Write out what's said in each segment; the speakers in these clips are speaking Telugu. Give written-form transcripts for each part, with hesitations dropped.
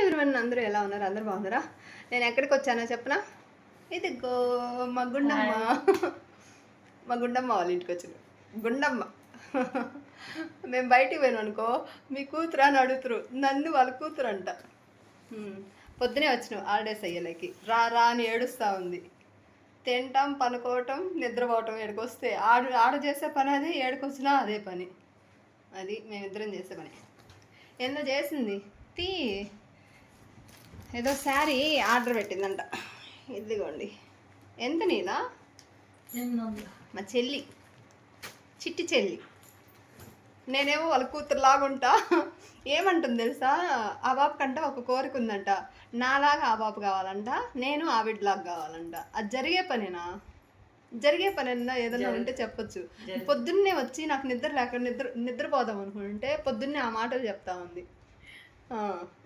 ఎవరివన్ అందరూ ఎలా ఉన్నారు? అందరూ బాగున్నారా? నేను ఎక్కడికి వచ్చానో చెప్పనా? ఇదిగో మా గుండమ్మ. మా గుండమ్మ వాళ్ళ ఇంటికి వచ్చాను. గుండమ్మ మేము బయటికి పోయాను అనుకో, మీ కూతురు అని అడుగుతురు. నన్ను వాళ్ళ కూతురు అంట. పొద్దునే వచ్చినాం హాలిడేస్ అయ్యేలకి. రా రా అని ఏడుస్తూ ఉంది. తింటాం, పనుకోవటం, నిద్రపోవటం. ఏడుకొస్తే ఆడ చేసే పని అది, ఏడుకొచ్చినా అదే పని. అది మేమిద్దరం చేసే పని. ఏందో చేసింది తీ, ఏదో శారీ ఆర్డర్ పెట్టిందంట. ఇదిగోండి. ఎంత నీలా? మా చెల్లి, చిట్టి చెల్లి. నేనేమో వాళ్ళ కూతురులాగుంటా. ఏమంటుంది తెలుసా? ఆ బాబు కంట ఒక కోరిక ఉందంట, నాలాగా ఆ బాబు కావాలంట, నేను ఆవిడలాగా కావాలంట. అది జరిగే పనేనా? జరిగే పనైనా ఏదన్నా ఉంటే చెప్పొచ్చు. పొద్దున్నే వచ్చి నాకు నిద్ర లేక నిద్రపోదాం అనుకుంటే పొద్దున్నే ఆ మాటలు చెప్తా ఉంది.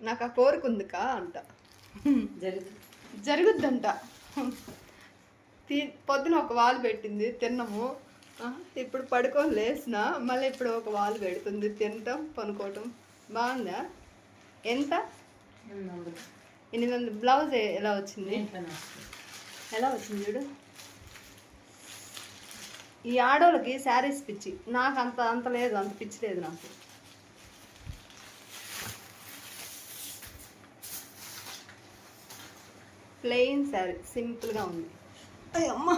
నాకు ఆ కోరిక ఉందికా అంట. జరుగుద్దంట. పొద్దున ఒక వాలు పెట్టింది, తిన్నాము. ఇప్పుడు పడుకొని లేచిన మళ్ళీ ఇప్పుడు ఒక వాలు పెడుతుంది, తినటం, పనుకోవటం. బాగుందా? ఎంత? 800. బ్లౌజ్ ఎలా వచ్చింది? ఎలా వచ్చింది చూడు. ఈ ఆడోళ్ళకి శారీస్ పిచ్చి. నాకు అంత లేదు, అంత పిచ్చి లేదు నాకు. ప్లెయిన్ శారీ, సింపుల్గా ఉంది. అయ్యమ్మ,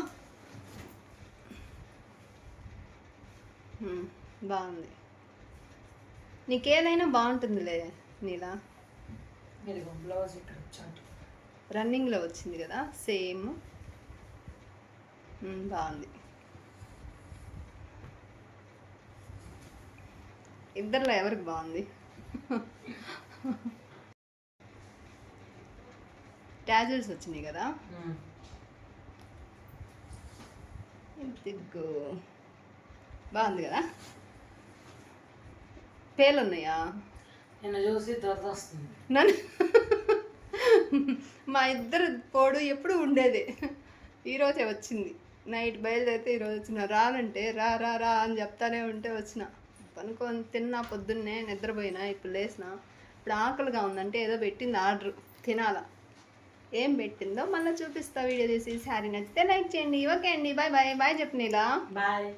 బాగుంది. నీకేదైనా బాగుంటుందిలే నీలా. బ్లౌజ్ రన్నింగ్లో వచ్చింది కదా, సేమ్. బాగుంది. ఇద్దరిలో ఎవరికి బాగుంది? ట్యాజిల్స్ వచ్చినాయి కదా. ఇదిగో బాగుంది కదా. పేర్లు ఉన్నాయా? నేను చూసి దొరద వస్తుంది. నన్ను మా ఇద్దరు పోడు ఎప్పుడు ఉండేది. ఈరోజే వచ్చింది. నైట్ బయలుదేరితే ఈరోజు వచ్చిన. రానంటే రా రా రా అని చెప్తానే ఉంటే వచ్చిన. పనుకొని తిన్నా, పొద్దున్నే నిద్రపోయినా, ఇప్పుడు లేచిన. ఇప్పుడు ఆకలిగా ఉందంటే ఏదో పెట్టింది ఆర్డర్, తినాలా. ఏం పెట్టిందో మళ్ళీ చూపిస్తా వీడియో తీసి. శారీ నచ్చితే లైక్ చేయండి. ఓకే అండి, బాయ్ బాయ్. బాయ్ చెప్పు నీలా. బాయ్.